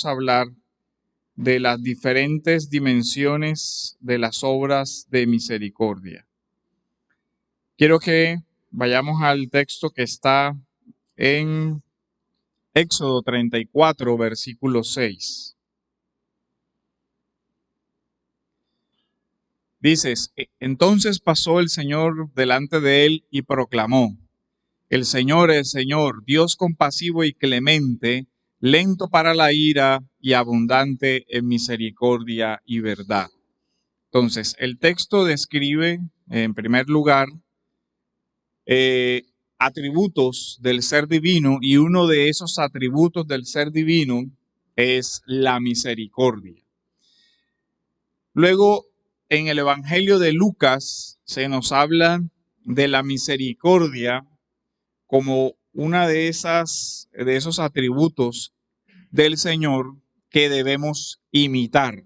a hablar de las diferentes dimensiones de las obras de misericordia. Quiero que vayamos al texto que está en Éxodo 34, versículo 6. Dices, entonces pasó el Señor delante de él y proclamó, el Señor, Dios compasivo y clemente, lento para la ira y abundante en misericordia y verdad. Entonces, el texto describe, en primer lugar, atributos del ser divino, y uno de esos atributos del ser divino es la misericordia. Luego, en el Evangelio de Lucas se nos habla de la misericordia como una de esos atributos del Señor que debemos imitar.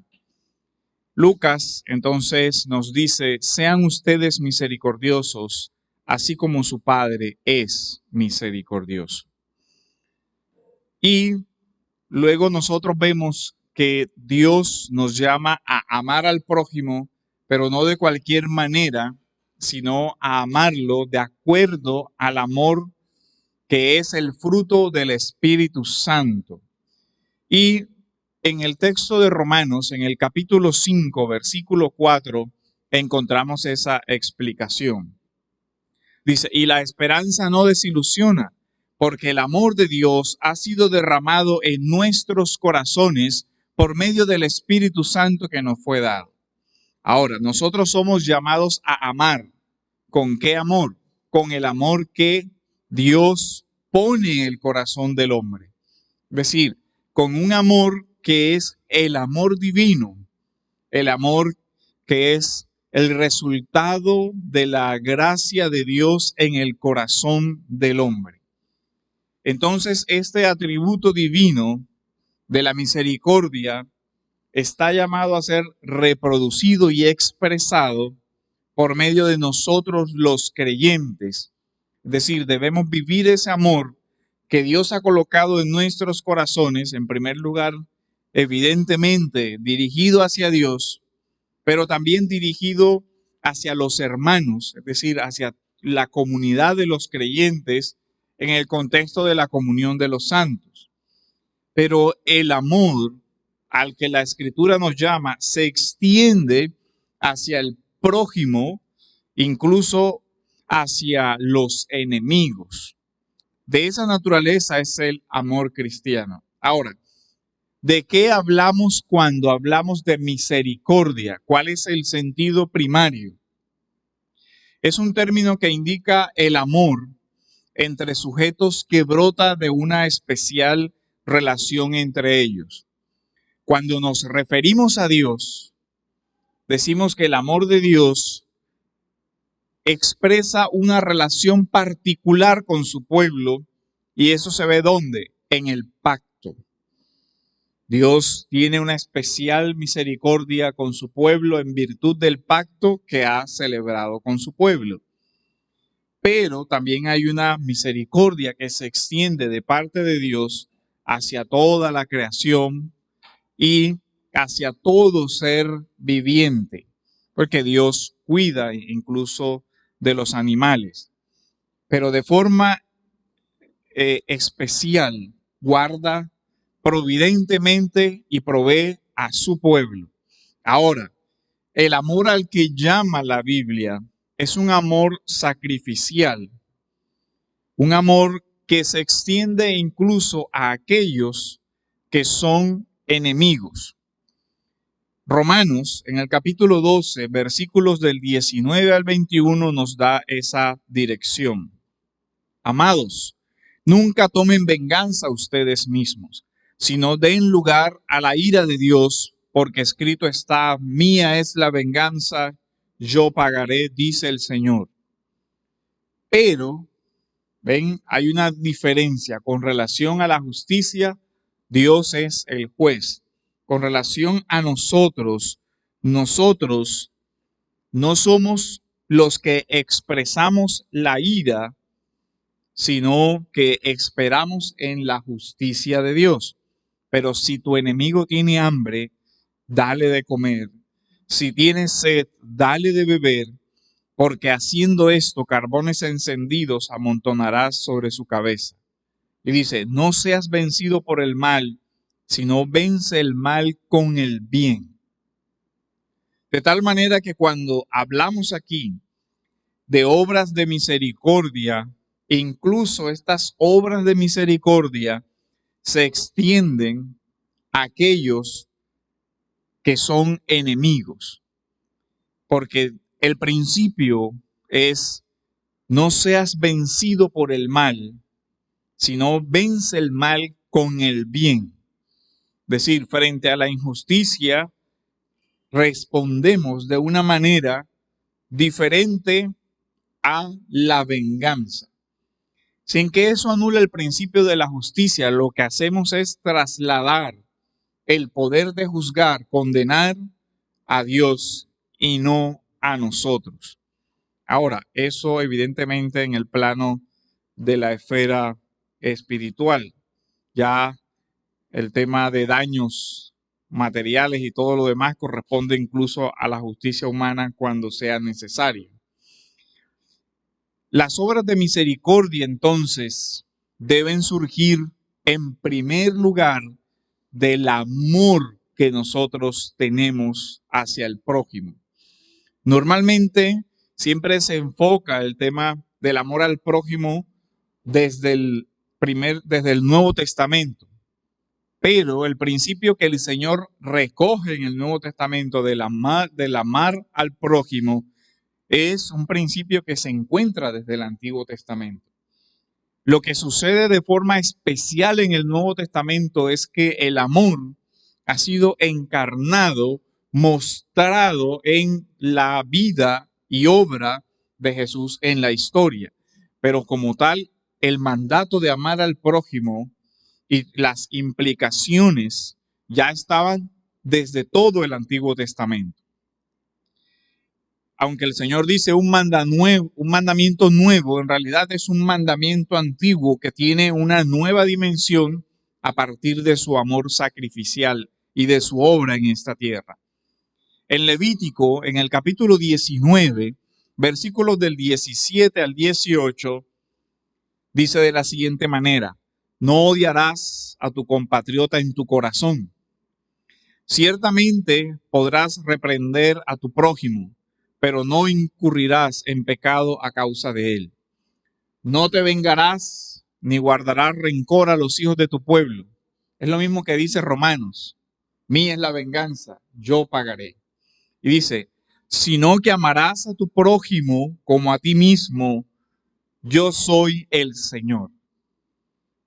Lucas entonces nos dice, sean ustedes misericordiosos, así como su Padre es misericordioso. Y luego nosotros vemos que Dios nos llama a amar al prójimo, pero no de cualquier manera, sino a amarlo de acuerdo al amor que es el fruto del Espíritu Santo. Y en el texto de Romanos, en el capítulo 5, versículo 4, encontramos esa explicación. Dice, y la esperanza no desilusiona, porque el amor de Dios ha sido derramado en nuestros corazones por medio del Espíritu Santo que nos fue dado. Ahora, nosotros somos llamados a amar. ¿Con qué amor? Con el amor que Dios pone en el corazón del hombre. Es decir, con un amor que es el amor divino, el amor que es el resultado de la gracia de Dios en el corazón del hombre. Entonces, este atributo divino de la misericordia está llamado a ser reproducido y expresado por medio de nosotros los creyentes. Es decir, debemos vivir ese amor que Dios ha colocado en nuestros corazones, en primer lugar, evidentemente dirigido hacia Dios, pero también dirigido hacia los hermanos, es decir, hacia la comunidad de los creyentes en el contexto de la comunión de los santos. Pero el amor al que la Escritura nos llama se extiende hacia el prójimo, incluso hacia los enemigos. De esa naturaleza es el amor cristiano. Ahora, ¿de qué hablamos cuando hablamos de misericordia? ¿Cuál es el sentido primario? Es un término que indica el amor entre sujetos que brota de una especial relación entre ellos. Cuando nos referimos a Dios, decimos que el amor de Dios expresa una relación particular con su pueblo, y eso se ve ¿dónde? En el pacto. Dios tiene una especial misericordia con su pueblo en virtud del pacto que ha celebrado con su pueblo. Pero también hay una misericordia que se extiende de parte de Dios hacia toda la creación y hacia todo ser viviente, porque Dios cuida incluso de los animales, pero de forma especial guarda providentemente y provee a su pueblo. Ahora, el amor al que llama la Biblia es un amor sacrificial, un amor que se extiende incluso a aquellos que son enemigos. Romanos, en el capítulo 12, versículos del 19 al 21, nos da esa dirección. Amados, nunca tomen venganza ustedes mismos, sino den lugar a la ira de Dios, porque escrito está, mía es la venganza, yo pagaré, dice el Señor. Pero, ven, hay una diferencia con relación a la justicia. Dios es el juez. Con relación a nosotros no somos los que expresamos la ira, sino que esperamos en la justicia de Dios. Pero si tu enemigo tiene hambre, dale de comer. Si tiene sed, dale de beber, porque haciendo esto, carbones encendidos amontonarás sobre su cabeza. Y dice, no seas vencido por el mal, sino vence el mal con el bien. De tal manera que cuando hablamos aquí de obras de misericordia, incluso estas obras de misericordia se extienden a aquellos que son enemigos. Porque el principio es, no seas vencido por el mal, sino vence el mal con el bien. Es decir, frente a la injusticia, respondemos de una manera diferente a la venganza. Sin que eso anule el principio de la justicia, lo que hacemos es trasladar el poder de juzgar, condenar a Dios y no a nosotros. Ahora, eso evidentemente en el plano de la esfera espiritual. Ya el tema de daños materiales y todo lo demás corresponde incluso a la justicia humana cuando sea necesario. Las obras de misericordia entonces deben surgir en primer lugar del amor que nosotros tenemos hacia el prójimo. Normalmente siempre se enfoca el tema del amor al prójimo desde el Nuevo Testamento. Pero el principio que el Señor recoge en el Nuevo Testamento del amar al prójimo es un principio que se encuentra desde el Antiguo Testamento. Lo que sucede de forma especial en el Nuevo Testamento es que el amor ha sido encarnado, mostrado en la vida y obra de Jesús en la historia. Pero como tal, el mandato de amar al prójimo y las implicaciones ya estaban desde todo el Antiguo Testamento. Aunque el Señor dice un mandamiento nuevo, en realidad es un mandamiento antiguo que tiene una nueva dimensión a partir de su amor sacrificial y de su obra en esta tierra. En Levítico, en el capítulo 19, versículos del 17 al 18, dice de la siguiente manera: no odiarás a tu compatriota en tu corazón. Ciertamente podrás reprender a tu prójimo, pero no incurrirás en pecado a causa de él. No te vengarás ni guardarás rencor a los hijos de tu pueblo. Es lo mismo que dice Romanos: mía es la venganza, yo pagaré. Y dice, sino que amarás a tu prójimo como a ti mismo, yo soy el Señor.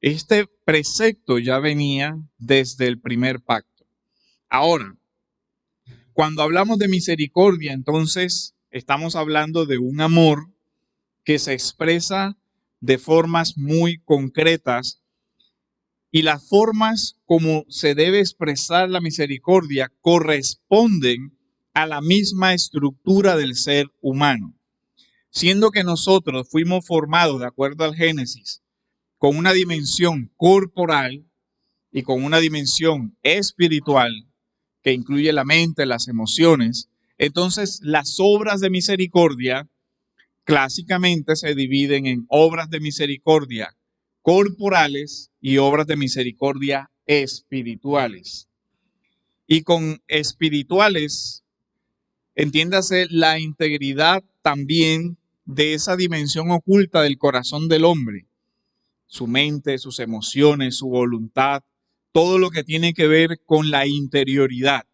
Este precepto ya venía desde el primer pacto. Ahora, cuando hablamos de misericordia, entonces estamos hablando de un amor que se expresa de formas muy concretas, y las formas como se debe expresar la misericordia corresponden a la misma estructura del ser humano. Siendo que nosotros fuimos formados, de acuerdo al Génesis, con una dimensión corporal y con una dimensión espiritual que incluye la mente, las emociones, entonces las obras de misericordia clásicamente se dividen en obras de misericordia corporales y obras de misericordia espirituales. Y con espirituales, entiéndase la integridad también de esa dimensión oculta del corazón del hombre, su mente, sus emociones, su voluntad, todo lo que tiene que ver con la interioridad.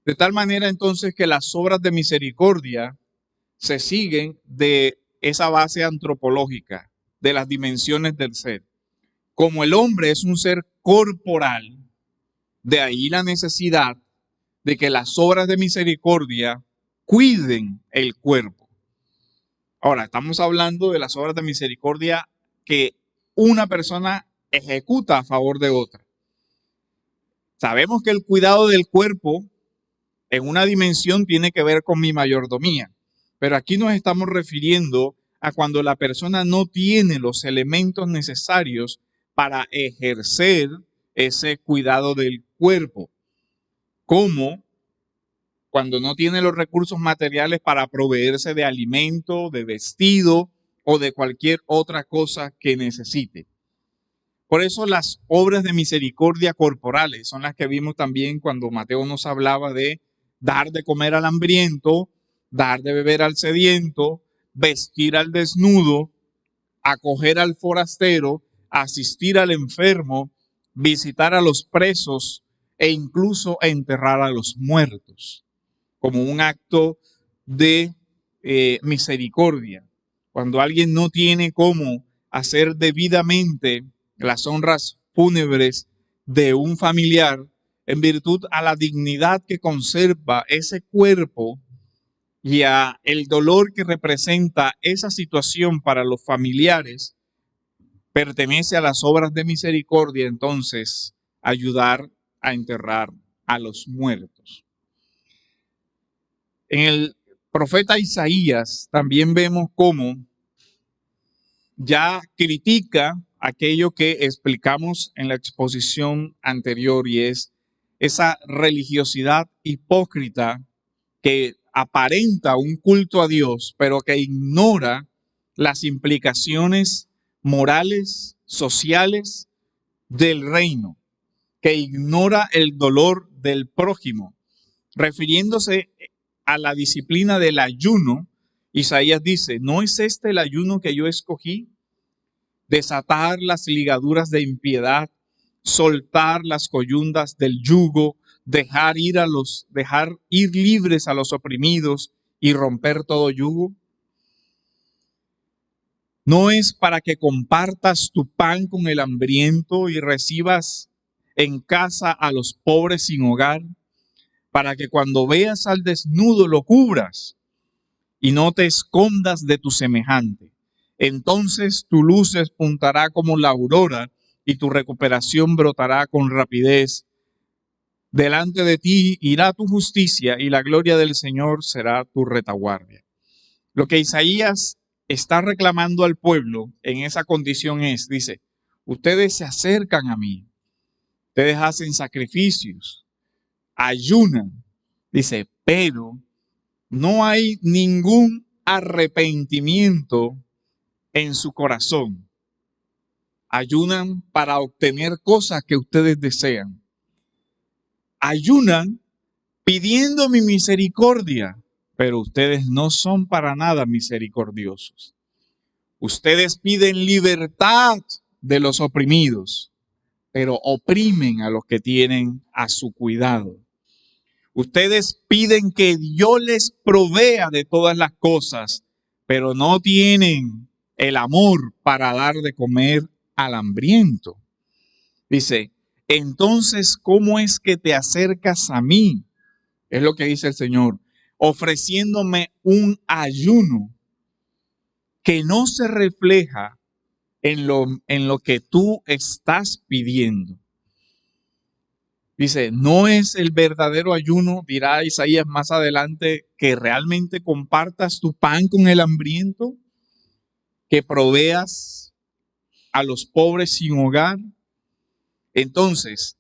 De tal manera entonces que las obras de misericordia se siguen de esa base antropológica, de las dimensiones del ser. Como el hombre es un ser corporal, de ahí la necesidad de que las obras de misericordia cuiden el cuerpo. Ahora, estamos hablando de las obras de misericordia que una persona ejecuta a favor de otra. Sabemos que el cuidado del cuerpo en una dimensión tiene que ver con mi mayordomía, pero aquí nos estamos refiriendo a cuando la persona no tiene los elementos necesarios para ejercer ese cuidado del cuerpo, como cuando no tiene los recursos materiales para proveerse de alimento, de vestido o de cualquier otra cosa que necesite. Por eso las obras de misericordia corporales son las que vimos también cuando Mateo nos hablaba de dar de comer al hambriento, dar de beber al sediento, vestir al desnudo, acoger al forastero, asistir al enfermo, visitar a los presos e incluso enterrar a los muertos, como un acto de misericordia. Cuando alguien no tiene cómo hacer debidamente las honras fúnebres de un familiar, en virtud a la dignidad que conserva ese cuerpo y a el dolor que representa esa situación para los familiares, pertenece a las obras de misericordia, entonces, ayudar a enterrar a los muertos. En el profeta Isaías también vemos cómo ya critica aquello que explicamos en la exposición anterior, y es esa religiosidad hipócrita que aparenta un culto a Dios, pero que ignora las implicaciones morales, sociales del reino, que ignora el dolor del prójimo. Refiriéndose a la disciplina del ayuno, Isaías dice, ¿no es este el ayuno que yo escogí? Desatar las ligaduras de impiedad, soltar las coyundas del yugo, dejar ir libres a los oprimidos y romper todo yugo. ¿No es para que compartas tu pan con el hambriento y recibas en casa a los pobres sin hogar, para que cuando veas al desnudo lo cubras y no te escondas de tu semejante? Entonces tu luz despuntará como la aurora y tu recuperación brotará con rapidez. Delante de ti irá tu justicia y la gloria del Señor será tu retaguardia. Lo que Isaías está reclamando al pueblo en esa condición es, dice, ustedes se acercan a mí, ustedes hacen sacrificios, ayunan, dice, pero no hay ningún arrepentimiento en su corazón. Ayunan para obtener cosas que ustedes desean. Ayunan pidiendo mi misericordia, pero ustedes no son para nada misericordiosos. Ustedes piden libertad de los oprimidos, pero oprimen a los que tienen a su cuidado. Ustedes piden que Dios les provea de todas las cosas, pero no tienen el amor para dar de comer al hambriento. Dice, entonces, ¿cómo es que te acercas a mí? Es lo que dice el Señor, ofreciéndome un ayuno que no se refleja en lo que tú estás pidiendo. Dice, no es el verdadero ayuno, dirá Isaías más adelante, que realmente compartas tu pan con el hambriento, que proveas a los pobres sin hogar. Entonces,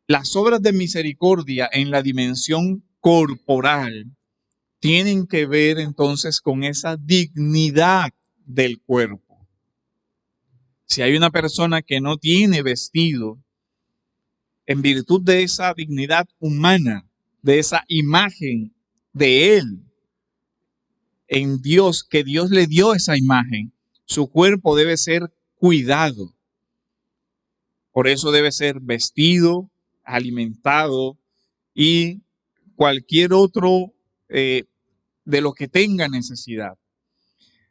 las obras de misericordia en la dimensión corporal tienen que ver entonces con esa dignidad del cuerpo. Si hay una persona que no tiene vestido, en virtud de esa dignidad humana, de esa imagen de Él, en Dios, que Dios le dio esa imagen, su cuerpo debe ser cuidado. Por eso debe ser vestido, alimentado y cualquier otro de lo que tenga necesidad.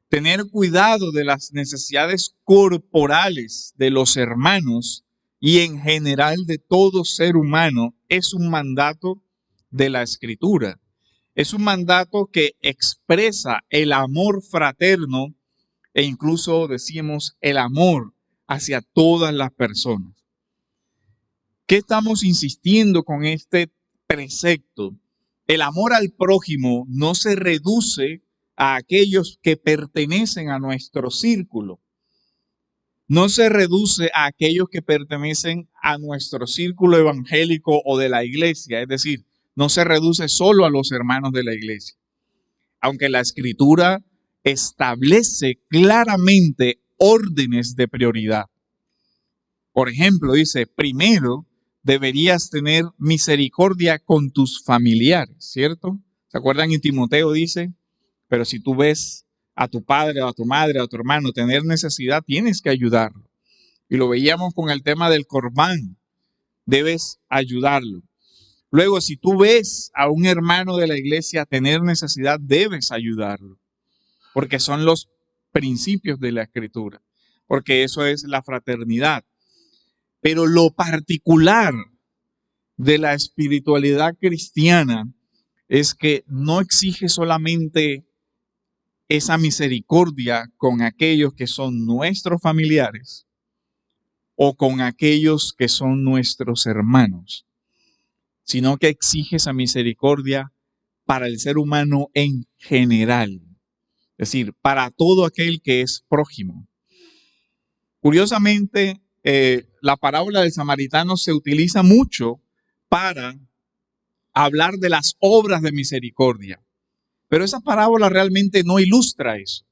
Tener cuidado de las necesidades corporales de los hermanos y en general de todo ser humano es un mandato de la Escritura. Es un mandato que expresa el amor fraterno e incluso decimos el amor hacia todas las personas. ¿Qué estamos insistiendo con este precepto? El amor al prójimo no se reduce a aquellos que pertenecen a nuestro círculo. no se reduce a aquellos que pertenecen a nuestro círculo evangélico o de la iglesia, es decir, no se reduce solo a los hermanos de la iglesia. Aunque la Escritura establece claramente órdenes de prioridad. Por ejemplo, dice, primero deberías tener misericordia con tus familiares, ¿cierto? ¿Se acuerdan? En Timoteo dice, pero si tú ves a tu padre o a tu madre o a tu hermano tener necesidad, tienes que ayudarlo. Y lo veíamos con el tema del Corbán, debes ayudarlo. Luego, si tú ves a un hermano de la iglesia tener necesidad, debes ayudarlo, porque son los principios de la Escritura, porque eso es la fraternidad. Pero lo particular de la espiritualidad cristiana es que no exige solamente esa misericordia con aquellos que son nuestros familiares o con aquellos que son nuestros hermanos, sino que exige esa misericordia para el ser humano en general, es decir, para todo aquel que es prójimo. Curiosamente, la parábola del samaritano se utiliza mucho para hablar de las obras de misericordia, pero esa parábola realmente no ilustra eso.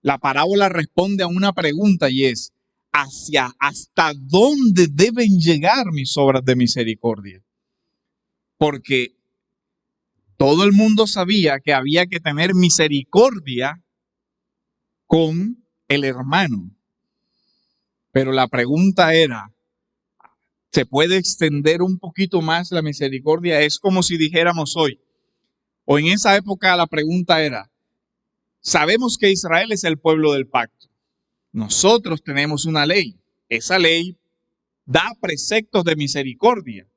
La parábola responde a una pregunta y es, ¿hasta dónde deben llegar mis obras de misericordia? Porque todo el mundo sabía que había que tener misericordia con el hermano. Pero la pregunta era, ¿se puede extender un poquito más la misericordia? Es como si dijéramos hoy, o en esa época la pregunta era, sabemos que Israel es el pueblo del pacto. Nosotros tenemos una ley. Esa ley da preceptos de misericordia.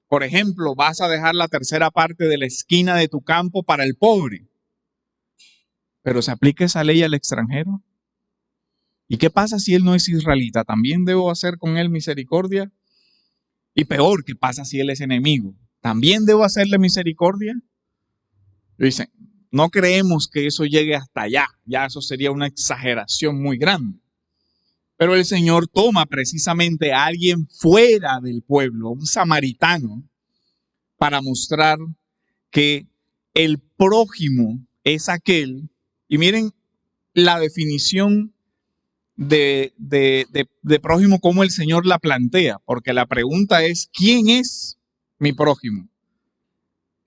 Por ejemplo, vas a dejar la tercera parte de la esquina de tu campo para el pobre. Pero ¿se aplica esa ley al extranjero? ¿Y qué pasa si él no es israelita? ¿También debo hacer con él misericordia? Y peor, ¿qué pasa si él es enemigo? ¿También debo hacerle misericordia? Dicen, no creemos que eso llegue hasta allá. Ya eso sería una exageración muy grande. Pero el Señor toma precisamente a alguien fuera del pueblo, un samaritano, para mostrar que el prójimo es aquel, y miren la definición de prójimo como el Señor la plantea, porque la pregunta es, ¿quién es mi prójimo?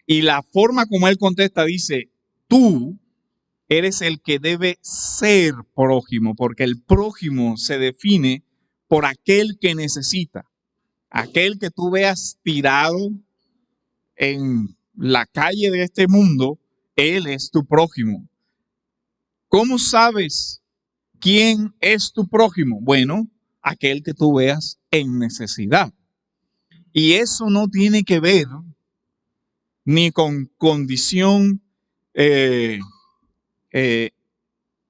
Y la forma como él contesta dice, tú eres el que debe ser prójimo, porque el prójimo se define por aquel que necesita, aquel que tú veas tirado en la calle de este mundo, él es tu prójimo. ¿Cómo sabes quién es tu prójimo? Bueno, aquel que tú veas en necesidad. Y eso no tiene que ver ni con condición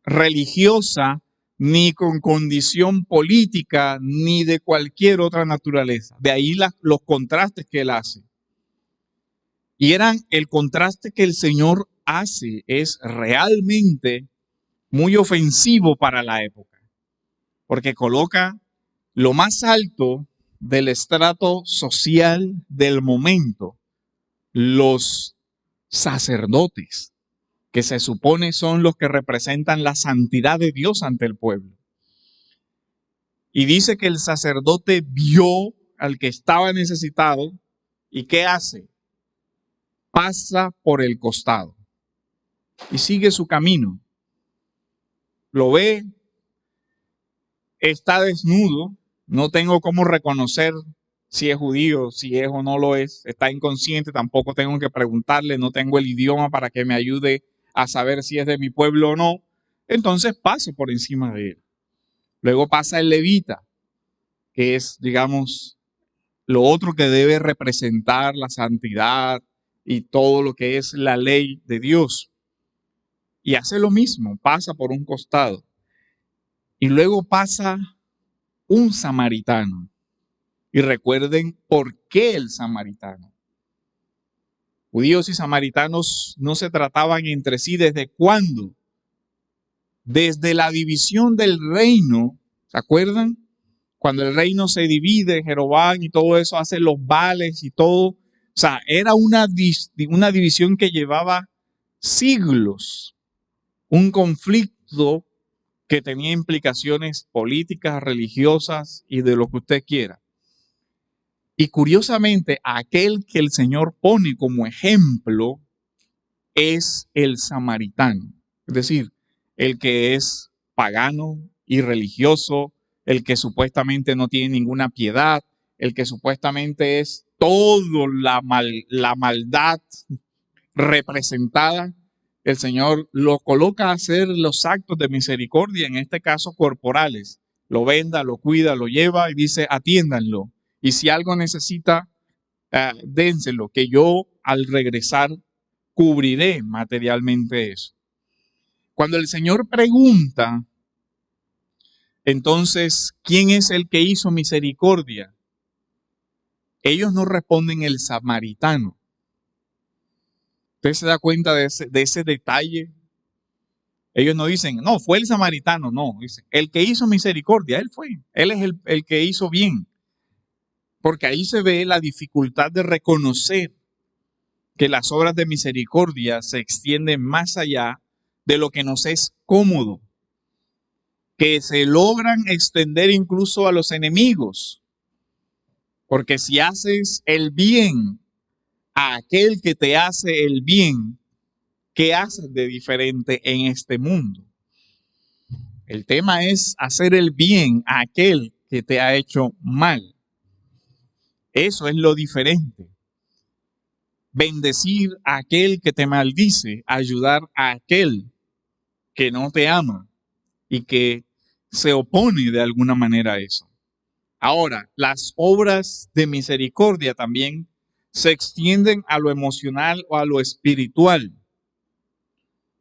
religiosa, ni con condición política, ni de cualquier otra naturaleza. De ahí los contrastes que él hace. Y el contraste que el Señor hace es realmente muy ofensivo para la época, porque coloca lo más alto del estrato social del momento, los sacerdotes, que se supone son los que representan la santidad de Dios ante el pueblo. Y dice que el sacerdote vio al que estaba necesitado y ¿qué hace? Pasa por el costado y sigue su camino. Lo ve, está desnudo, no tengo cómo reconocer si es judío, si es o no lo es, está inconsciente, tampoco tengo que preguntarle, no tengo el idioma para que me ayude a saber si es de mi pueblo o no, entonces paso por encima de él. Luego pasa el levita, que es, digamos, lo otro que debe representar la santidad y todo lo que es la ley de Dios. Y hace lo mismo, pasa por un costado. Y luego pasa un samaritano. Y recuerden por qué el samaritano. Judíos y samaritanos no se trataban entre sí. ¿Desde cuándo? Desde la división del reino ¿Se acuerdan? Cuando el reino se divide, Jeroboam y todo eso, hace los vales y todo. O sea, era una división que llevaba siglos, un conflicto que tenía implicaciones políticas, religiosas y de lo que usted quiera. Y curiosamente, aquel que el Señor pone como ejemplo es el samaritano. Es decir, el que es pagano, irreligioso, el que supuestamente no tiene ninguna piedad, el que supuestamente es toda la maldad representada. El Señor lo coloca a hacer los actos de misericordia, en este caso corporales. Lo venda, lo cuida, lo lleva y dice, atiéndanlo. Y si algo necesita, dénselo, que yo al regresar cubriré materialmente eso. Cuando el Señor pregunta, entonces, ¿quién es el que hizo misericordia? Ellos no responden el samaritano. ¿Usted se da cuenta de ese detalle? Ellos no dicen, no, fue el samaritano, no. Dicen, el que hizo misericordia, él fue. Él es el que hizo bien. Porque ahí se ve la dificultad de reconocer que las obras de misericordia se extienden más allá de lo que nos es cómodo, que se logran extender incluso a los enemigos. Porque si haces el bien a aquel que te hace el bien, ¿qué haces de diferente en este mundo? El tema es hacer el bien a aquel que te ha hecho mal. Eso es lo diferente. Bendecir a aquel que te maldice, ayudar a aquel que no te ama y que se opone de alguna manera a eso. Ahora, las obras de misericordia también se extienden a lo emocional o a lo espiritual.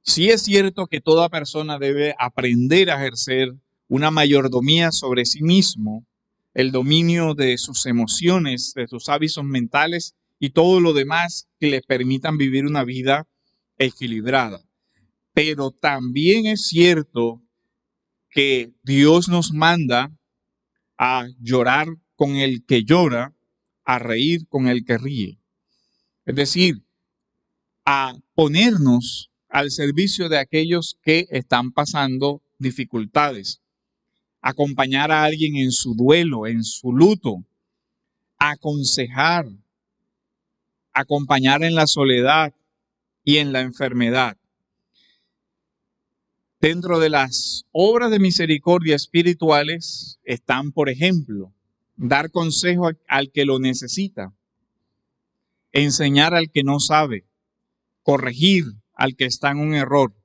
Sí es cierto que toda persona debe aprender a ejercer una mayordomía sobre sí mismo, el dominio de sus emociones, de sus hábitos mentales y todo lo demás que les permitan vivir una vida equilibrada. Pero también es cierto que Dios nos manda a llorar con el que llora, a reír con el que ríe. Es decir, a ponernos al servicio de aquellos que están pasando dificultades, acompañar a alguien en su duelo, en su luto, aconsejar, acompañar en la soledad y en la enfermedad. Dentro de las obras de misericordia espirituales están, por ejemplo, dar consejo al que lo necesita, enseñar al que no sabe, corregir al que está en un error,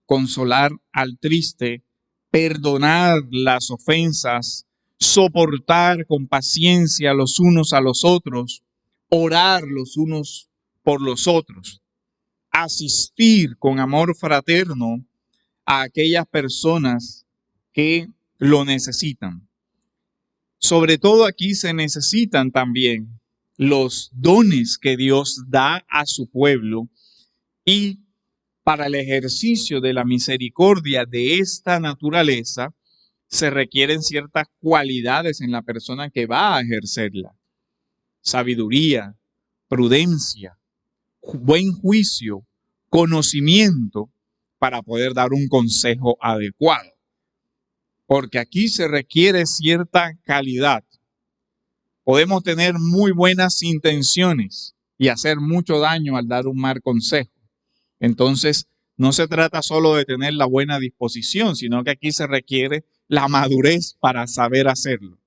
consolar al triste, perdonar las ofensas, soportar con paciencia los unos a los otros, orar los unos por los otros, asistir con amor fraterno a aquellas personas que lo necesitan. Sobre todo aquí se necesitan también los dones que Dios da a su pueblo y para el ejercicio de la misericordia de esta naturaleza se requieren ciertas cualidades en la persona que va a ejercerla. Sabiduría, prudencia, buen juicio, conocimiento para poder dar un consejo adecuado. Porque aquí se requiere cierta calidad. Podemos tener muy buenas intenciones y hacer mucho daño al dar un mal consejo. Entonces, no se trata solo de tener la buena disposición, sino que aquí se requiere la madurez para saber hacerlo.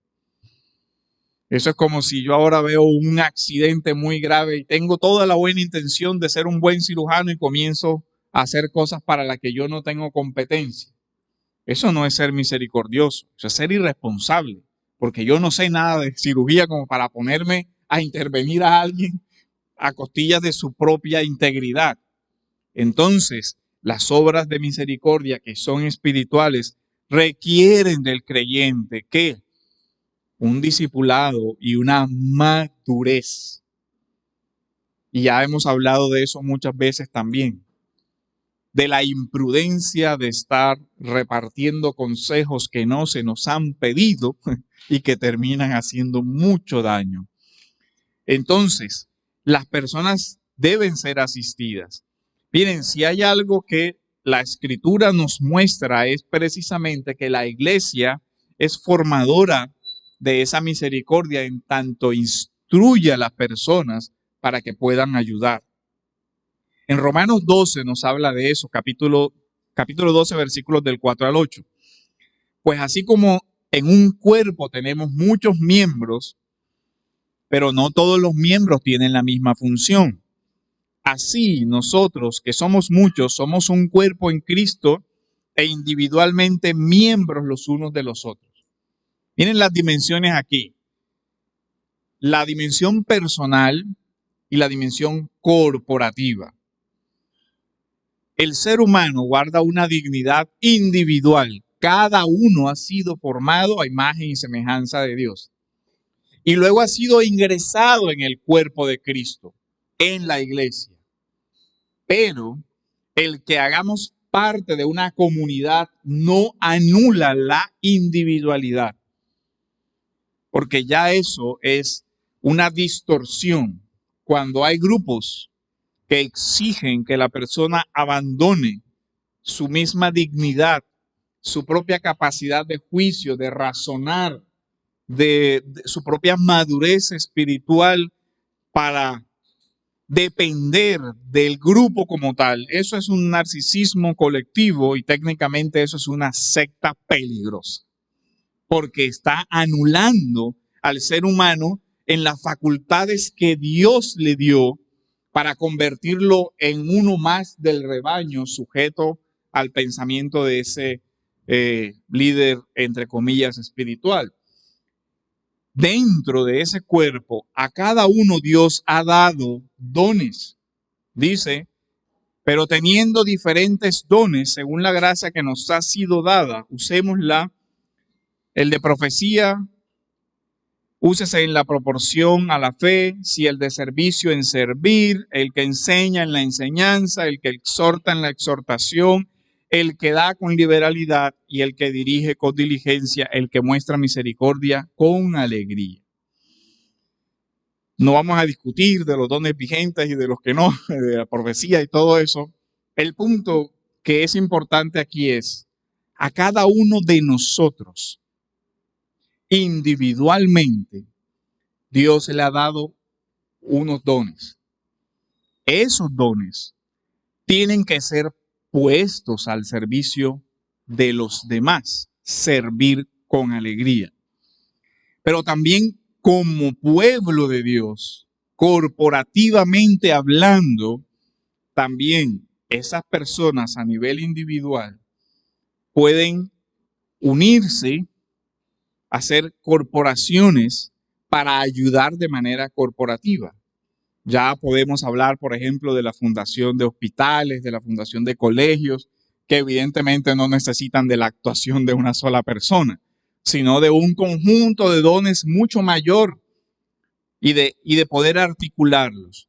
Eso es como si yo ahora veo un accidente muy grave y tengo toda la buena intención de ser un buen cirujano y comienzo a hacer cosas para las que yo no tengo competencia. Eso no es ser misericordioso, eso es ser irresponsable, porque yo no sé nada de cirugía como para ponerme a intervenir a alguien a costillas de su propia integridad. Entonces, las obras de misericordia que son espirituales requieren del creyente que un discipulado y una madurez. Y ya hemos hablado de eso muchas veces también. de la imprudencia de estar repartiendo consejos que no se nos han pedido y que terminan haciendo mucho daño. Entonces, las personas deben ser asistidas. Miren, si hay algo que la Escritura nos muestra es precisamente que la iglesia es formadora de esa misericordia en tanto instruye a las personas para que puedan ayudar. En Romanos 12 nos habla de eso, capítulo 12, versículos del 4 al 8. Pues así como en un cuerpo tenemos muchos miembros, pero no todos los miembros tienen la misma función. Así nosotros, que somos muchos, somos un cuerpo en Cristo e individualmente miembros los unos de los otros. Miren las dimensiones aquí. La dimensión personal y la dimensión corporativa. El ser humano guarda una dignidad individual. Cada uno ha sido formado a imagen y semejanza de Dios. Y luego ha sido ingresado en el cuerpo de Cristo, en la iglesia. Pero el que hagamos parte de una comunidad no anula la individualidad. Porque ya eso es una distorsión. Cuando hay grupos que exigen que la persona abandone su misma dignidad, su propia capacidad de juicio, de razonar, de su propia madurez espiritual para depender del grupo como tal. Eso es un narcisismo colectivo y técnicamente eso es una secta peligrosa, porque está anulando al ser humano en las facultades que Dios le dio para convertirlo en uno más del rebaño, sujeto al pensamiento de ese líder, entre comillas, espiritual. Dentro de ese cuerpo, a cada uno Dios ha dado dones. Dice, pero teniendo diferentes dones, según la gracia que nos ha sido dada, usémosla. El de profecía, úsese en la proporción a la fe, si el de servicio en servir, el que enseña en la enseñanza, el que exhorta en la exhortación, el que da con liberalidad y el que dirige con diligencia, el que muestra misericordia con alegría. No vamos a discutir de los dones vigentes y de los que no, de la profecía y todo eso. El punto que es importante aquí es, a cada uno de nosotros, individualmente, Dios le ha dado unos dones. Esos dones tienen que ser puestos al servicio de los demás, servir con alegría. Pero también como pueblo de Dios, corporativamente hablando, también esas personas a nivel individual pueden unirse, hacer corporaciones para ayudar de manera corporativa. Ya podemos hablar, por ejemplo, de la fundación de hospitales, de la fundación de colegios, que evidentemente no necesitan de la actuación de una sola persona, sino de un conjunto de dones mucho mayor y de poder articularlos.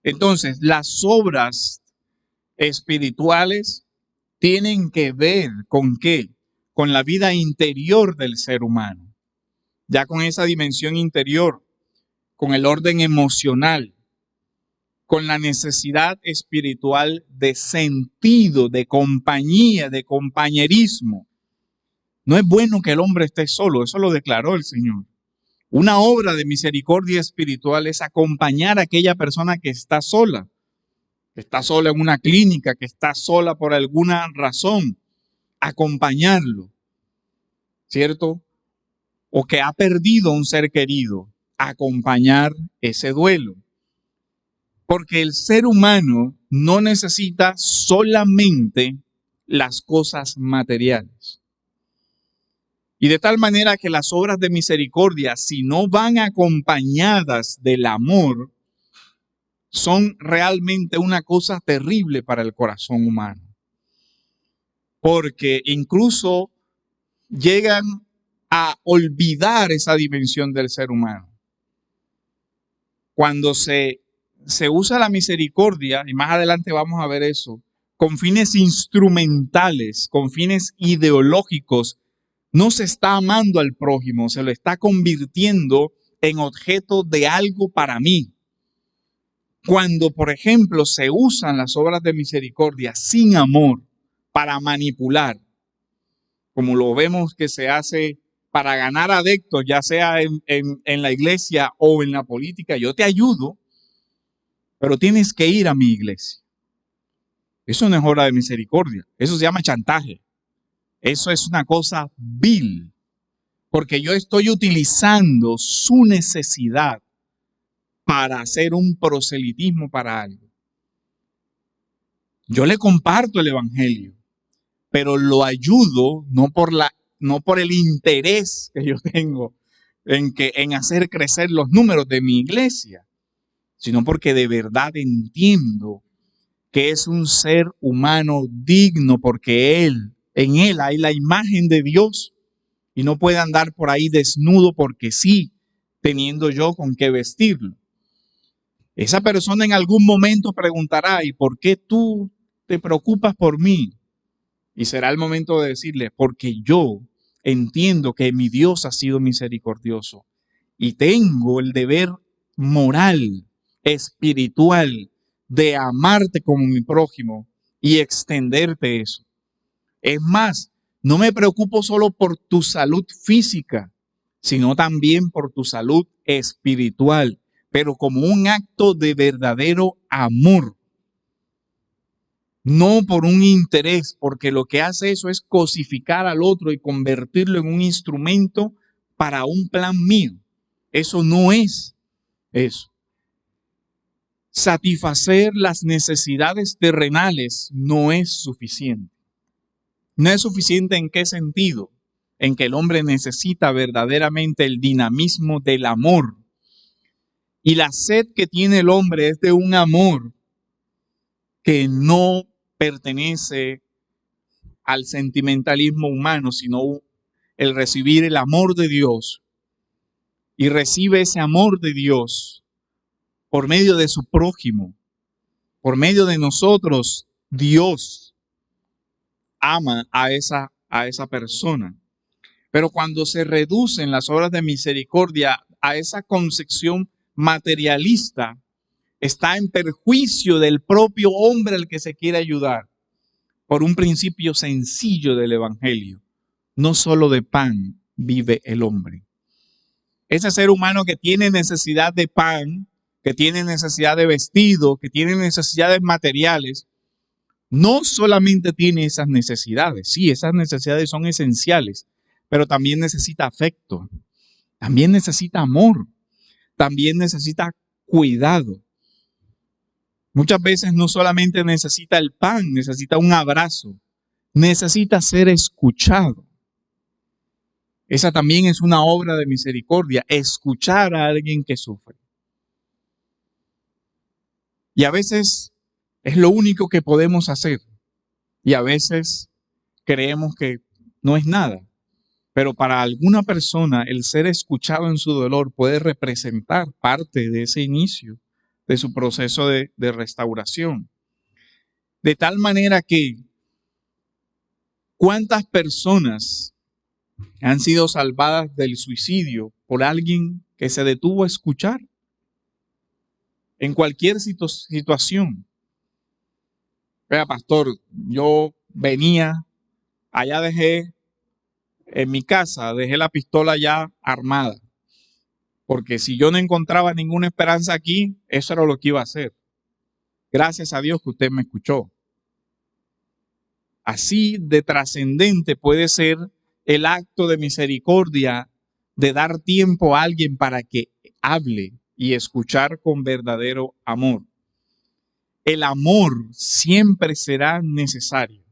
Entonces, las obras espirituales tienen que ver ¿con qué? Con la vida interior del ser humano. Ya con esa dimensión interior, con el orden emocional, con la necesidad espiritual de sentido, de compañía, de compañerismo. No es bueno que el hombre esté solo, eso lo declaró el Señor. Una obra de misericordia espiritual es acompañar a aquella persona que está sola en una clínica, que está sola por alguna razón, acompañarlo, ¿cierto? O que ha perdido un ser querido, acompañar ese duelo. Porque el ser humano no necesita solamente las cosas materiales. Y de tal manera que las obras de misericordia, si no van acompañadas del amor, son realmente una cosa terrible para el corazón humano. Porque incluso llegan a olvidar esa dimensión del ser humano. Cuando se usa la misericordia, y más adelante vamos a ver eso, con fines instrumentales, con fines ideológicos, no se está amando al prójimo, se lo está convirtiendo en objeto de algo para mí. Cuando, por ejemplo, se usan las obras de misericordia sin amor para manipular, como lo vemos que se hace para ganar adeptos, ya sea en la iglesia o en la política, yo te ayudo, pero tienes que ir a mi iglesia. Eso no es obra de misericordia, eso se llama chantaje. Eso es una cosa vil, porque yo estoy utilizando su necesidad para hacer un proselitismo para algo. Yo le comparto el evangelio, pero lo ayudo no por el interés que yo tengo en hacer crecer los números de mi iglesia, sino porque de verdad entiendo que es un ser humano digno, porque en él hay la imagen de Dios y no puede andar por ahí desnudo porque sí, teniendo yo con qué vestirlo. Esa persona en algún momento preguntará, ¿y por qué tú te preocupas por mí? Y será el momento de decirle, porque yo entiendo que mi Dios ha sido misericordioso y tengo el deber moral, espiritual, de amarte como mi prójimo y extenderte eso. Es más, no me preocupo solo por tu salud física, sino también por tu salud espiritual, pero como un acto de verdadero amor. No por un interés, porque lo que hace eso es cosificar al otro y convertirlo en un instrumento para un plan mío. Eso no es eso. Satisfacer las necesidades terrenales no es suficiente. No es suficiente ¿en qué sentido? En que el hombre necesita verdaderamente el dinamismo del amor. Y la sed que tiene el hombre es de un amor que no pertenece al sentimentalismo humano, sino el recibir el amor de Dios. Y recibe ese amor de Dios por medio de su prójimo, por medio de nosotros. Dios ama a esa persona. Pero cuando se reducen las obras de misericordia a esa concepción materialista, está en perjuicio del propio hombre al que se quiere ayudar, por un principio sencillo del evangelio. No solo de pan vive el hombre. Ese ser humano que tiene necesidad de pan, que tiene necesidad de vestido, que tiene necesidades materiales, no solamente tiene esas necesidades. Sí, esas necesidades son esenciales, pero también necesita afecto, también necesita amor, también necesita cuidado. Muchas veces no solamente necesita el pan, necesita un abrazo, necesita ser escuchado. Esa también es una obra de misericordia, escuchar a alguien que sufre. Y a veces es lo único que podemos hacer. Y a veces creemos que no es nada. Pero para alguna persona el ser escuchado en su dolor puede representar parte de ese inicio de su proceso de restauración. De tal manera que, ¿cuántas personas han sido salvadas del suicidio por alguien que se detuvo a escuchar? En cualquier situación. Vea, pastor, yo venía, allá dejé, en mi casa, dejé la pistola ya armada. Porque si yo no encontraba ninguna esperanza aquí, eso era lo que iba a hacer. Gracias a Dios que usted me escuchó. Así de trascendente puede ser el acto de misericordia de dar tiempo a alguien para que hable y escuchar con verdadero amor. El amor siempre será necesario.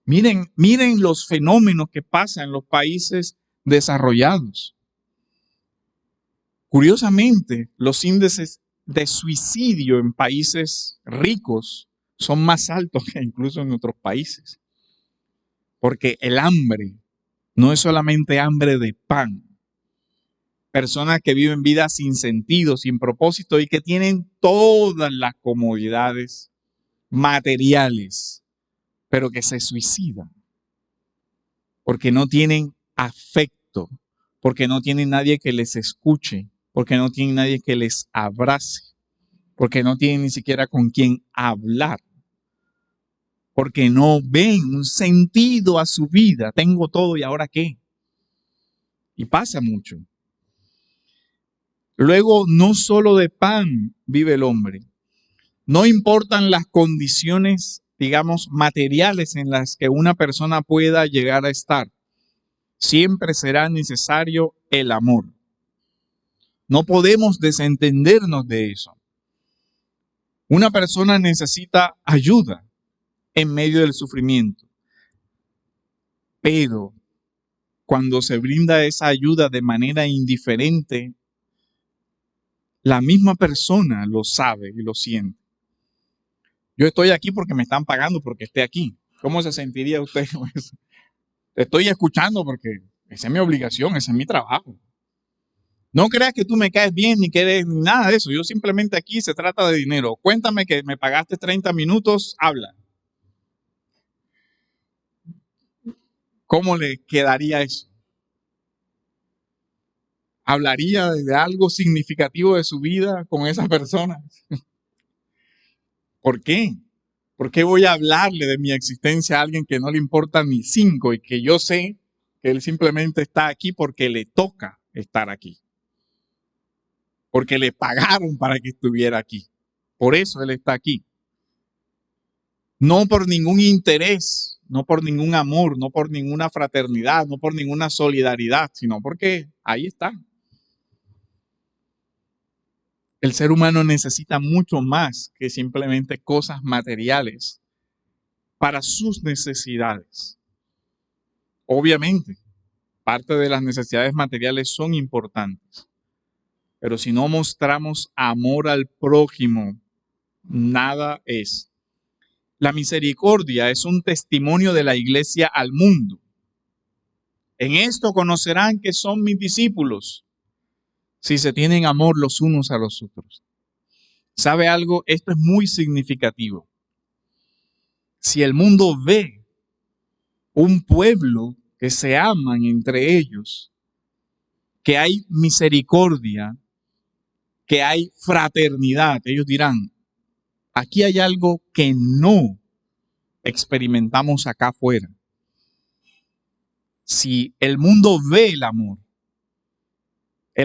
Miren los fenómenos que pasan en los países desarrollados. Curiosamente, los índices de suicidio en países ricos son más altos que incluso en otros países. Porque el hambre no es solamente hambre de pan. Personas que viven vidas sin sentido, sin propósito y que tienen todas las comodidades materiales, pero que se suicidan porque no tienen afecto, porque no tienen nadie que les escuche, porque no tienen nadie que les abrace, porque no tienen ni siquiera con quién hablar, porque no ven un sentido a su vida. Tengo todo y ahora qué. Y pasa mucho. Luego, no solo de pan vive el hombre. No importan las condiciones, digamos, materiales en las que una persona pueda llegar a estar. Siempre será necesario el amor. No podemos desentendernos de eso. Una persona necesita ayuda en medio del sufrimiento, pero cuando se brinda esa ayuda de manera indiferente, la misma persona lo sabe y lo siente. Yo estoy aquí porque me están pagando porque esté aquí. ¿Cómo se sentiría usted con eso? Te estoy escuchando porque esa es mi obligación, ese es mi trabajo. No creas que tú me caes bien ni que eres nada de eso. Yo simplemente aquí se trata de dinero. Cuéntame que me pagaste 30 minutos, habla. ¿Cómo le quedaría eso? ¿Hablaría de algo significativo de su vida con esa persona? ¿Por qué? ¿Por qué voy a hablarle de mi existencia a alguien que no le importa ni 5 y que yo sé que él simplemente está aquí porque le toca estar aquí? Porque le pagaron para que estuviera aquí. Por eso él está aquí. No por ningún interés, no por ningún amor, no por ninguna fraternidad, no por ninguna solidaridad, sino porque ahí está. El ser humano necesita mucho más que simplemente cosas materiales para sus necesidades. Obviamente, parte de las necesidades materiales son importantes, pero si no mostramos amor al prójimo, nada es. La misericordia es un testimonio de la iglesia al mundo. En esto conocerán que son mis discípulos, si se tienen amor los unos a los otros. ¿Sabe algo? Esto es muy significativo. Si el mundo ve un pueblo que se aman entre ellos, que hay misericordia, que hay fraternidad, ellos dirán, aquí hay algo que no experimentamos acá afuera. Si el mundo ve el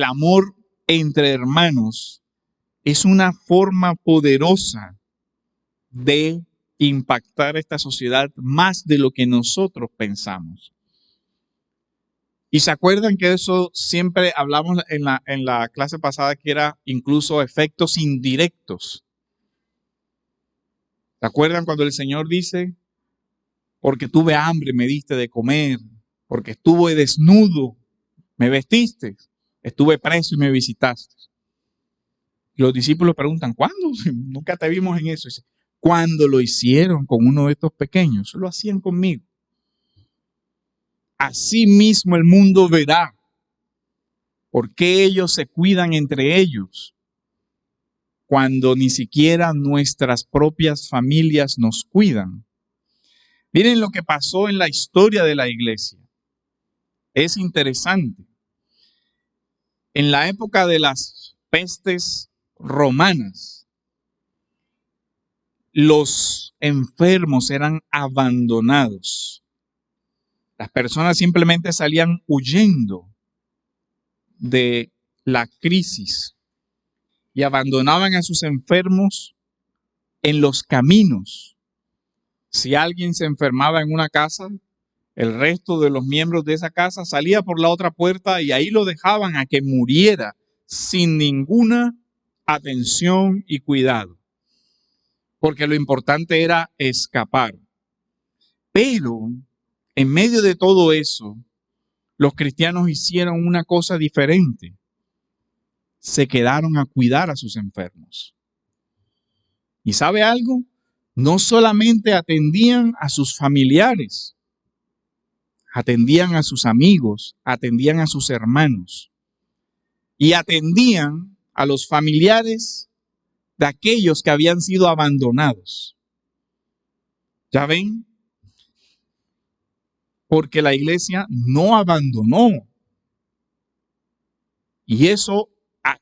amor entre hermanos es una forma poderosa de impactar esta sociedad más de lo que nosotros pensamos. Y se acuerdan que eso siempre hablamos en la clase pasada, que era incluso efectos indirectos. ¿Se acuerdan cuando el Señor dice, porque tuve hambre me diste de comer, porque estuve desnudo, me vestiste, estuve preso y me visitaste? Y los discípulos preguntan, ¿cuándo? Nunca te vimos en eso. Dice, cuando lo hicieron con uno de estos pequeños, lo hacían conmigo. Así mismo el mundo verá por qué ellos se cuidan entre ellos cuando ni siquiera nuestras propias familias nos cuidan. Miren lo que pasó en la historia de la iglesia. Es interesante. En la época de las pestes romanas, los enfermos eran abandonados. Las personas simplemente salían huyendo de la crisis y abandonaban a sus enfermos en los caminos. Si alguien se enfermaba en una casa, el resto de los miembros de esa casa salía por la otra puerta y ahí lo dejaban a que muriera sin ninguna atención y cuidado, porque lo importante era escapar. Pero en medio de todo eso, los cristianos hicieron una cosa diferente. Se quedaron a cuidar a sus enfermos. ¿Y sabe algo? No solamente atendían a sus familiares, atendían a sus amigos, atendían a sus hermanos y atendían a los familiares de aquellos que habían sido abandonados. ¿Ya ven? porque la iglesia no abandonó. Y eso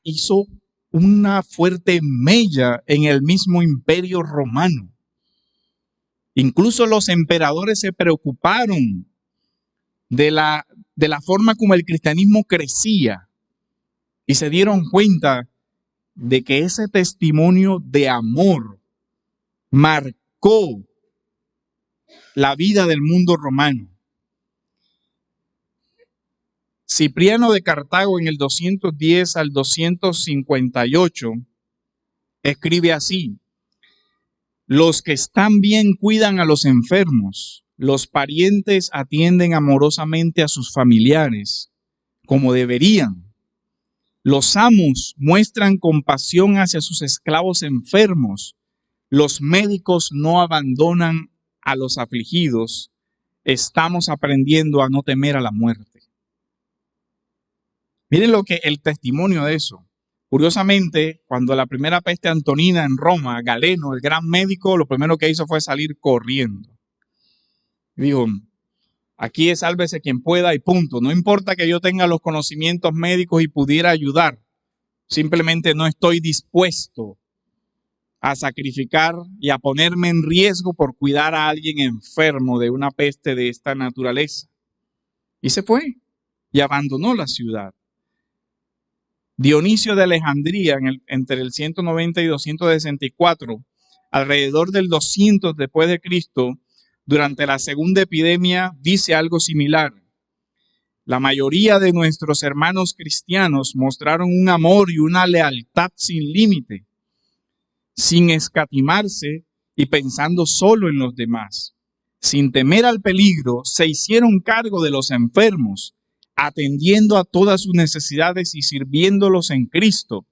hizo una fuerte mella en el mismo imperio romano. Incluso los emperadores se preocuparon de la forma como el cristianismo crecía y se dieron cuenta de que ese testimonio de amor marcó la vida del mundo romano. Cipriano de Cartago en el 210 al 258 escribe así: los que están bien cuidan a los enfermos, los parientes atienden amorosamente a sus familiares, como deberían. Los amos muestran compasión hacia sus esclavos enfermos, los médicos no abandonan a los afligidos, estamos aprendiendo a no temer a la muerte. Miren lo que el testimonio de eso. Curiosamente, cuando la primera peste antonina en Roma, Galeno, el gran médico, lo primero que hizo fue salir corriendo. Dijo, aquí es sálvese quien pueda y punto. No importa que yo tenga los conocimientos médicos y pudiera ayudar. Simplemente no estoy dispuesto a sacrificar y a ponerme en riesgo por cuidar a alguien enfermo de una peste de esta naturaleza. Y se fue y abandonó la ciudad. Dionisio de Alejandría, entre el 190 y 264, alrededor del 200 después de Cristo, durante la segunda epidemia, dice algo similar. La mayoría de nuestros hermanos cristianos mostraron un amor y una lealtad sin límite, sin escatimarse y pensando solo en los demás. Sin temer al peligro, se hicieron cargo de los enfermos, atendiendo a todas sus necesidades y sirviéndolos en Cristo.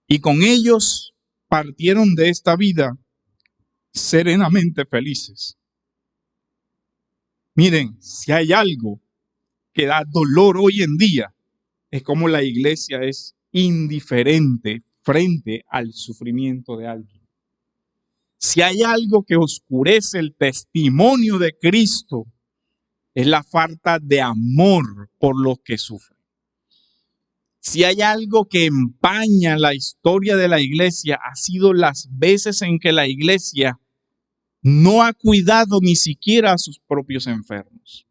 Y con ellos partieron de esta vida serenamente felices. Miren, si hay algo que da dolor hoy en día, es como la iglesia es indiferente frente al sufrimiento de alguien. Si hay algo que oscurece el testimonio de Cristo, es la falta de amor por los que sufren. Si hay algo que empaña la historia de la iglesia, ha sido las veces en que la iglesia no ha cuidado ni siquiera a sus propios enfermos,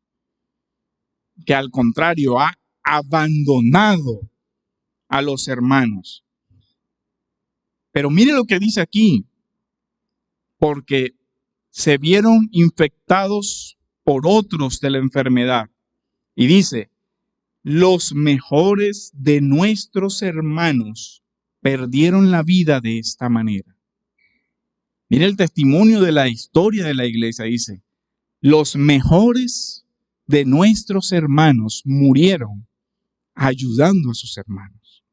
que al contrario ha abandonado a los hermanos. Pero mire lo que dice aquí, porque se vieron infectados por otros de la enfermedad. Y dice, los mejores de nuestros hermanos perdieron la vida de esta manera. Mire el testimonio de la historia de la iglesia, dice, los mejores de nuestros hermanos murieron ayudando a sus hermanos.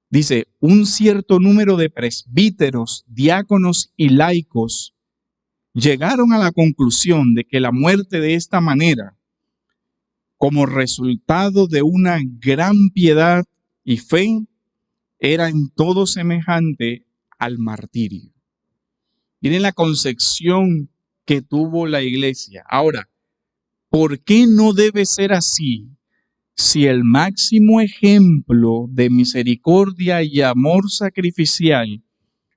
Dice, un cierto número de presbíteros, diáconos y laicos llegaron a la conclusión de que la muerte de esta manera, como resultado de una gran piedad y fe, era en todo semejante al martirio. Miren la concepción que tuvo la iglesia. Ahora, ¿por qué no debe ser así si el máximo ejemplo de misericordia y amor sacrificial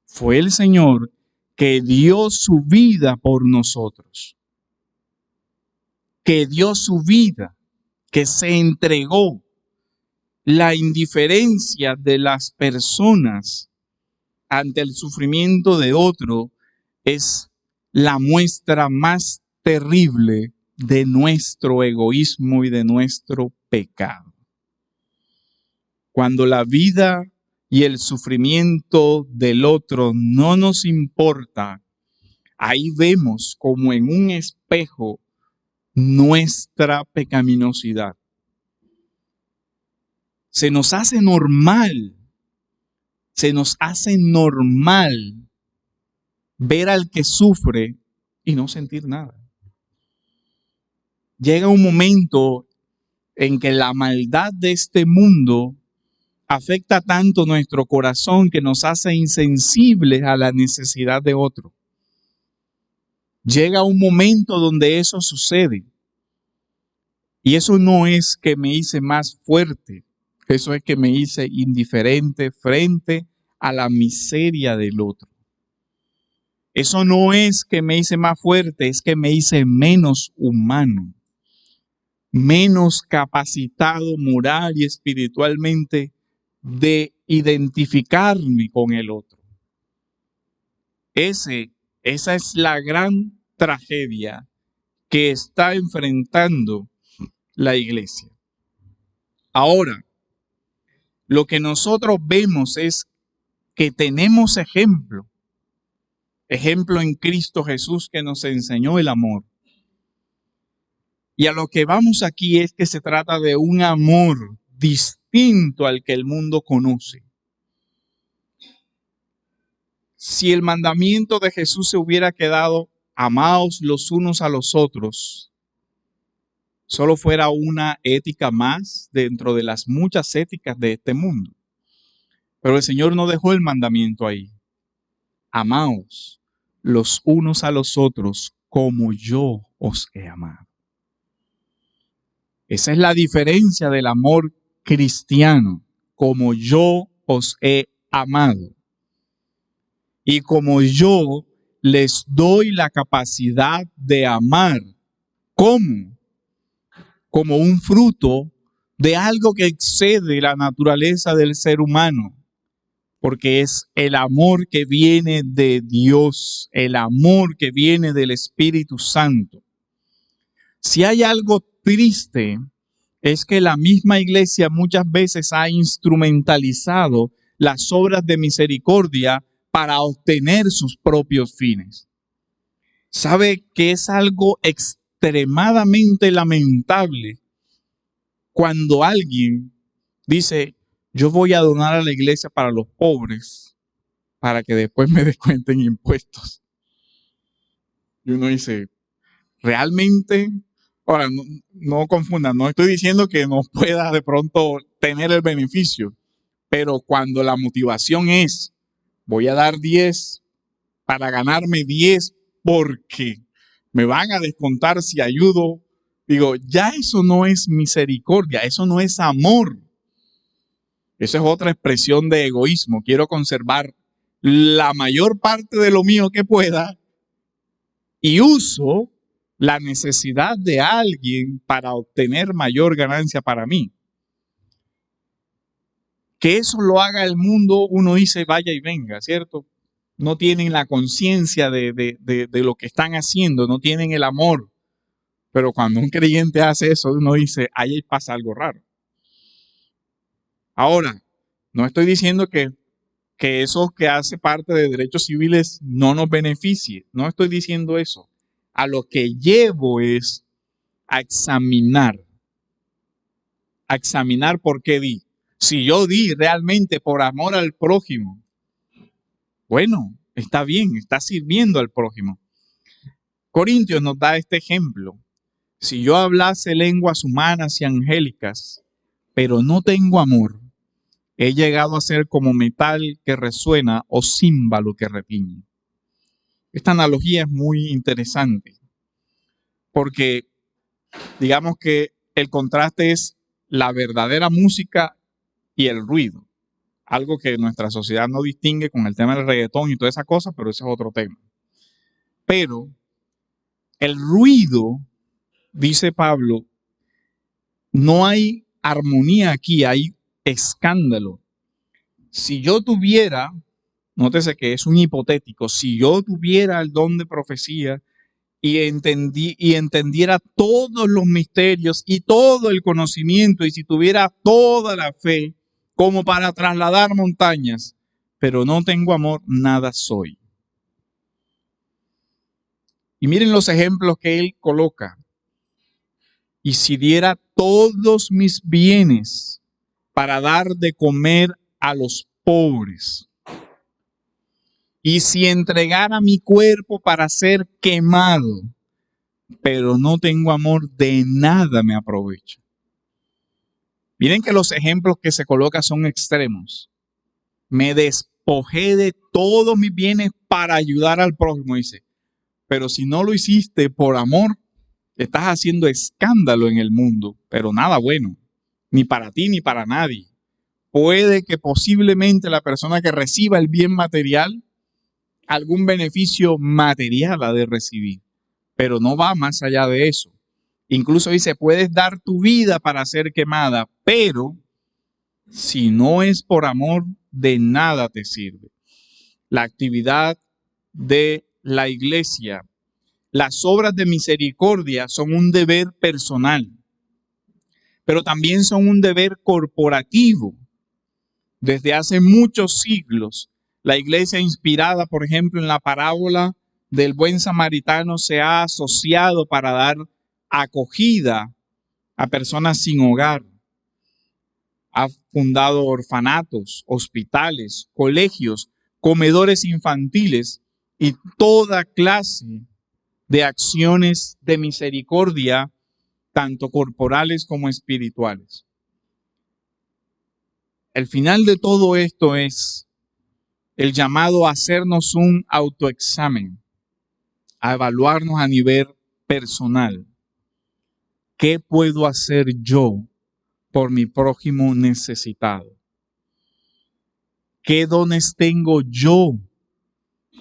fue el Señor que dio su vida por nosotros? Que dio su vida, que se entregó. La indiferencia de las personas ante el sufrimiento de otro es la muestra más terrible de nuestro egoísmo y de nuestro pecado. Cuando la vida y el sufrimiento del otro no nos importa, ahí vemos como en un espejo nuestra pecaminosidad. Se nos hace normal ver al que sufre y no sentir nada. Llega un momento en que la maldad de este mundo afecta tanto nuestro corazón que nos hace insensibles a la necesidad de otro. Llega un momento donde eso sucede. Y eso no es que me hice más fuerte, eso es que me hice indiferente frente a la miseria del otro. Eso no es que me hice más fuerte, es que me hice menos humano, menos capacitado moral y espiritualmente de identificarme con el otro. Esa es la gran tragedia que está enfrentando la iglesia. Ahora, lo que nosotros vemos es que tenemos ejemplo en Cristo Jesús que nos enseñó el amor. Y a lo que vamos aquí es que se trata de un amor distinto al que el mundo conoce. Si el mandamiento de Jesús se hubiera quedado, amaos los unos a los otros, solo fuera una ética más dentro de las muchas éticas de este mundo. Pero el Señor no dejó el mandamiento ahí. Amaos los unos a los otros como yo os he amado. Esa es la diferencia del amor cristiano, como yo os he amado. Y como yo les doy la capacidad de amar, ¿cómo? Como un fruto de algo que excede la naturaleza del ser humano, porque es el amor que viene de Dios, el amor que viene del Espíritu Santo. Si hay algo triste, es que la misma iglesia muchas veces ha instrumentalizado las obras de misericordia para obtener sus propios fines. ¿Sabe que es algo extremadamente lamentable cuando alguien dice, yo voy a donar a la iglesia para los pobres, para que después me descuenten impuestos? Y uno dice, realmente, ahora no confundan, no estoy diciendo que no pueda de pronto tener el beneficio, pero cuando la motivación es, voy a dar 10 para ganarme 10 porque me van a descontar si ayudo, digo, ya eso no es misericordia, eso no es amor. Eso es otra expresión de egoísmo. Quiero conservar la mayor parte de lo mío que pueda y uso la necesidad de alguien para obtener mayor ganancia para mí. Que eso lo haga el mundo, uno dice vaya y venga, ¿cierto? No tienen la conciencia de lo que están haciendo, no tienen el amor. Pero cuando un creyente hace eso, uno dice, ahí pasa algo raro. Ahora, no estoy diciendo que eso que hace parte de derechos civiles no nos beneficie. No estoy diciendo eso. A lo que llevo es a examinar por qué di. Si yo di realmente por amor al prójimo, bueno, está bien, está sirviendo al prójimo. Corintios nos da este ejemplo. Si yo hablase lenguas humanas y angélicas, pero no tengo amor, he llegado a ser como metal que resuena o címbalo que retiñe. Esta analogía es muy interesante porque digamos que el contraste es la verdadera música y el ruido. Algo que nuestra sociedad no distingue con el tema del reggaetón y toda esa cosa, pero ese es otro tema. Pero el ruido, dice Pablo, no hay armonía aquí, hay escándalo. Si yo tuviera, nótese que es un hipotético, si yo tuviera el don de profecía y entendiera todos los misterios y todo el conocimiento, y si tuviera toda la fe como para trasladar montañas, pero no tengo amor, nada soy. Y miren los ejemplos que él coloca. Y si diera todos mis bienes para dar de comer a los pobres, y si entregara mi cuerpo para ser quemado, pero no tengo amor, de nada me aprovecha. Miren que los ejemplos que se colocan son extremos. Me despojé de todos mis bienes para ayudar al prójimo, dice. Pero si no lo hiciste por amor, estás haciendo escándalo en el mundo, pero nada bueno, ni para ti ni para nadie. Puede que posiblemente la persona que reciba el bien material, algún beneficio material ha de recibir, pero no va más allá de eso. Incluso dice, puedes dar tu vida para ser quemada, pero si no es por amor, de nada te sirve. La actividad de la iglesia, las obras de misericordia son un deber personal, pero también son un deber corporativo. Desde hace muchos siglos, la iglesia inspirada, por ejemplo, en la parábola del buen samaritano, se ha asociado para dar acogida a personas sin hogar. Ha fundado orfanatos, hospitales, colegios, comedores infantiles y toda clase de acciones de misericordia, tanto corporales como espirituales. El final de todo esto es el llamado a hacernos un autoexamen, a evaluarnos a nivel personal. ¿Qué puedo hacer yo por mi prójimo necesitado? ¿Qué dones tengo yo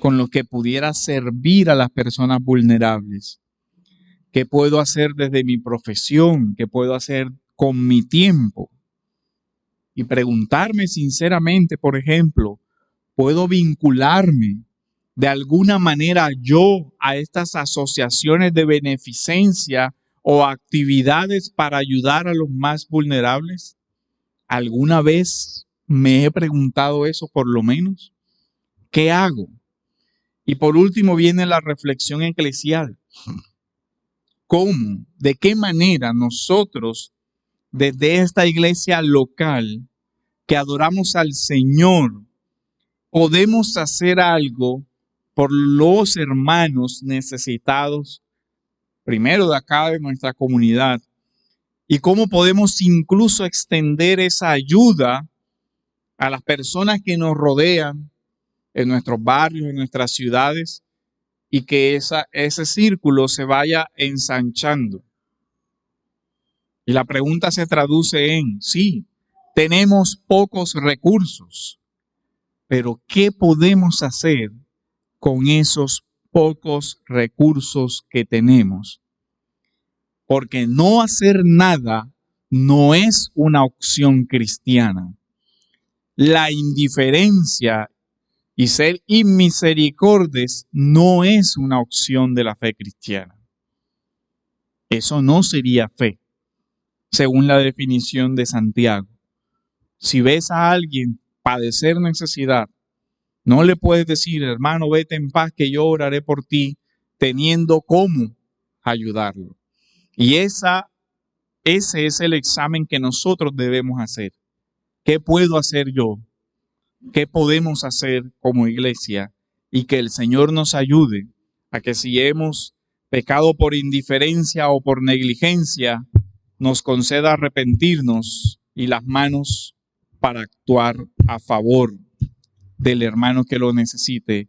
con lo que pudiera servir a las personas vulnerables? ¿Qué puedo hacer desde mi profesión? ¿Qué puedo hacer con mi tiempo? Y preguntarme sinceramente, por ejemplo, ¿puedo vincularme de alguna manera yo a estas asociaciones de beneficencia o actividades para ayudar a los más vulnerables? ¿Alguna vez me he preguntado eso por lo menos? ¿Qué hago? Y por último viene la reflexión eclesial. ¿Cómo? ¿De qué manera nosotros, desde esta iglesia local que adoramos al Señor, podemos hacer algo por los hermanos necesitados, primero de acá de nuestra comunidad, y cómo podemos incluso extender esa ayuda a las personas que nos rodean en nuestros barrios, en nuestras ciudades, y que ese círculo se vaya ensanchando? Y la pregunta se traduce en, sí, tenemos pocos recursos, pero ¿qué podemos hacer con esos pocos recursos que tenemos? Porque no hacer nada no es una opción cristiana. La indiferencia y ser inmisericordes no es una opción de la fe cristiana. Eso no sería fe, según la definición de Santiago. Si ves a alguien padecer necesidad, no le puedes decir, hermano, vete en paz que yo oraré por ti, teniendo cómo ayudarlo. Y ese es el examen que nosotros debemos hacer. ¿Qué puedo hacer yo? ¿Qué podemos hacer como iglesia? Y que el Señor nos ayude a que si hemos pecado por indiferencia o por negligencia, nos conceda arrepentirnos y las manos para actuar a favor del hermano que lo necesite